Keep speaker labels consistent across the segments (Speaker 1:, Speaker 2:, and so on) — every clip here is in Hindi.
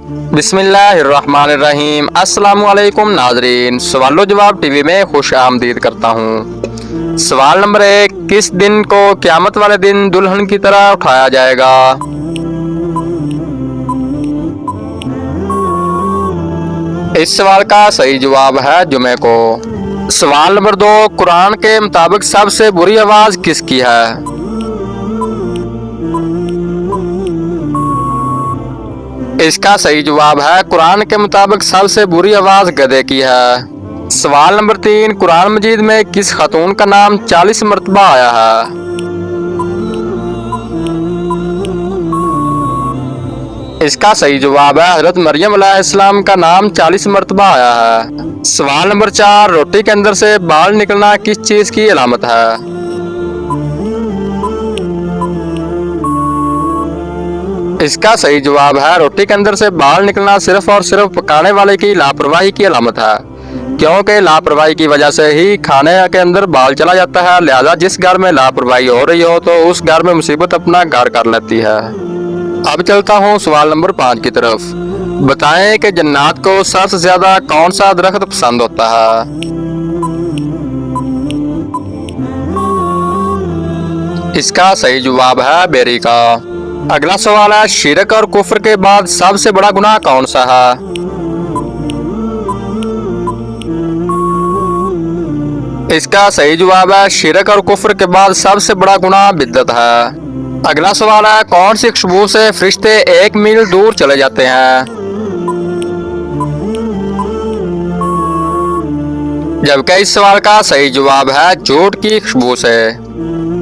Speaker 1: बिस्मिल्लाहिर्रहमानिर्रहीम। अस्सलामुअलैकुम नाजरीन, सवालो जवाब टीवी में खुश आमदीद करता हूँ। सवाल नंबर 1, किस दिन को क़यामत वाले दिन दुल्हन की तरह उठाया जाएगा? इस सवाल का सही जवाब है जुमे को। सवाल नंबर 2, कुरान के मुताबिक सबसे बुरी आवाज किसकी है? इसका सही जवाब है कुरान के मुताबिक सबसे बुरी आवाज गधे की है। सवाल नंबर 3, कुरान मजीद में किस खातून का नाम 40 मरतबा आया है? इसका सही जवाब है हजरत मरियम अलैहिस्सलाम का नाम 40 मरतबा आया है। सवाल नंबर 4, रोटी के अंदर से बाल निकलना किस चीज की अलामत है? इसका सही जवाब है रोटी के अंदर से बाल निकलना सिर्फ और सिर्फ पकाने वाले की लापरवाही की अलामत है, क्योंकि लापरवाही की वजह से ही खाने के अंदर बाल चला जाता है। लिहाजा जिस घर में लापरवाही हो रही हो तो उस घर में मुसीबत अपना घर कर लेती है। अब चलता हूँ सवाल नंबर 5 की तरफ। बताएं कि जन्नत को सबसे ज्यादा कौन सा दरख्त पसंद होता है? इसका सही जवाब है बेरी का। अगला सवाल है, शिरक और कुफ्र के बाद सबसे बड़ा गुनाह कौन सा है? इसका सही जवाब है शिरक और कुफ्र के बाद सबसे बड़ा गुनाह बिद्दत है। अगला सवाल है, कौन सी खुशबू से फरिश्ते 1 मील दूर चले जाते हैं? जबकि इस सवाल का सही जवाब है झूठ की खुशबू से।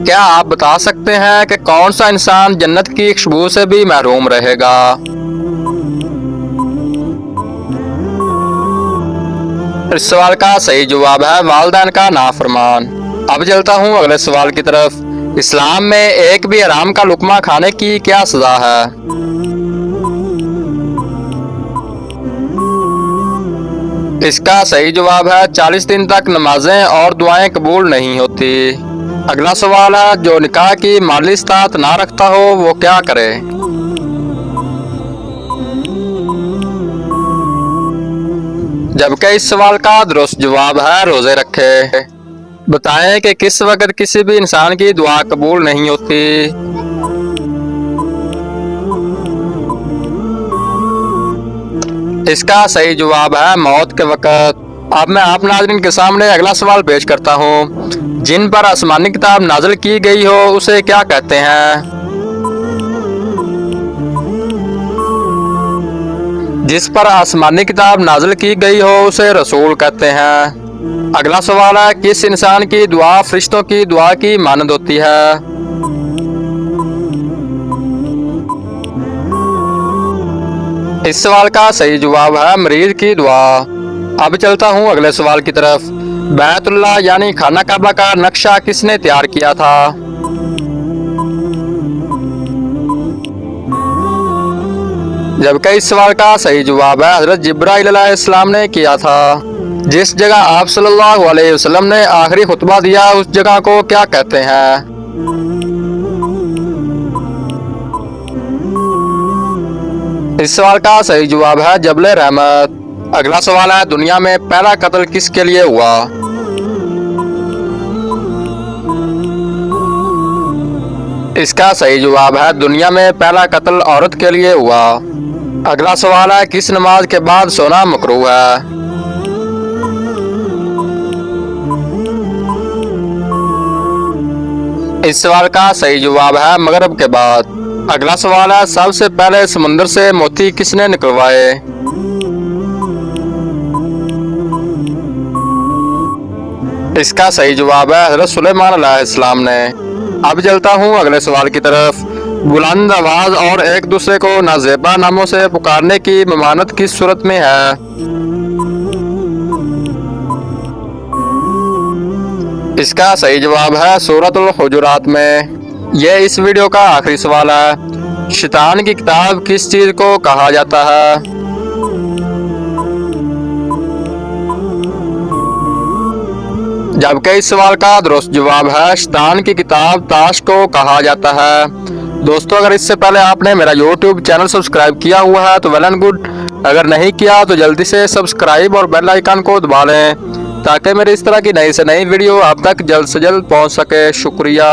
Speaker 1: क्या आप बता सकते हैं कि कौन सा इंसान जन्नत की खुशबू से भी महरूम रहेगा? इस सवाल का सही जवाब है वालिदैन का नाफरमान। अब चलता हूँ अगले सवाल की तरफ। इस्लाम में एक भी हराम का लुकमा खाने की क्या सजा है? इसका सही जवाब है 40 दिन तक नमाजें और दुआएं कबूल नहीं होती। अगला सवाल है, जो निकाह की माली इस्तात ना रखता हो वो क्या करे? जबकि इस सवाल का दुरुस्त जवाब है रोजे रखे। बताएं कि किस वक्त किसी भी इंसान की दुआ कबूल नहीं होती? इसका सही जवाब है मौत के वक्त। अब मैं आप नाज़रीन के सामने अगला सवाल पेश करता हूँ। जिन पर आसमानी किताब नाज़िल की गई हो उसे क्या कहते हैं? जिस पर आसमानी किताब नाज़िल की गई हो उसे रसूल कहते हैं। अगला सवाल है, किस इंसान की दुआ फरिश्तों की दुआ की मानद होती है? इस सवाल का सही जवाब है मरीज की दुआ। अब चलता हूँ अगले सवाल की तरफ। बैतुल्लाह यानी खाना काबा का नक्शा किसने तैयार किया था? जबकि इस सवाल का सही जवाब है हजरत जिब्राइल अलैहिस्सलाम ने किया था। जिस जगह आप सल्लल्लाहु अलैहि वसल्लम ने आखिरी खुतबा दिया उस जगह को क्या कहते हैं? इस सवाल का सही जवाब है जबल रहमत। अगला सवाल है, दुनिया में पहला कत्ल किसके लिए हुआ? इसका सही जवाब है दुनिया में पहला कत्ल औरत के लिए हुआ। अगला सवाल है, किस नमाज के बाद सोना मकरूह है? इस सवाल का सही जवाब है मगरिब के बाद। अगला सवाल है, सबसे पहले समुद्र से मोती किसने निकलवाए? इसका सही जवाब है हजरत सुलेमान अलैहिस्सलाम ने। अब चलता हूँ अगले सवाल की तरफ। बुलंद आवाज और एक दूसरे को नाजेबा नामों से पुकारने की ममानत किस सूरत में है? इसका सही जवाब है सूरतुल हुजुरात में। यह इस वीडियो का आखिरी सवाल है। शैतान की किताब किस चीज को कहा जाता है? जबकि इस सवाल का दुरुस्त जवाब है शैतान की किताब ताश को कहा जाता है। दोस्तों अगर इससे पहले आपने मेरा YouTube चैनल सब्सक्राइब किया हुआ है तो वेल एंड गुड, अगर नहीं किया तो जल्दी से सब्सक्राइब और बेल आइकन को दबा लें ताकि मेरे इस तरह की नई से नई वीडियो आप तक जल्द से जल्द पहुंच सके। शुक्रिया।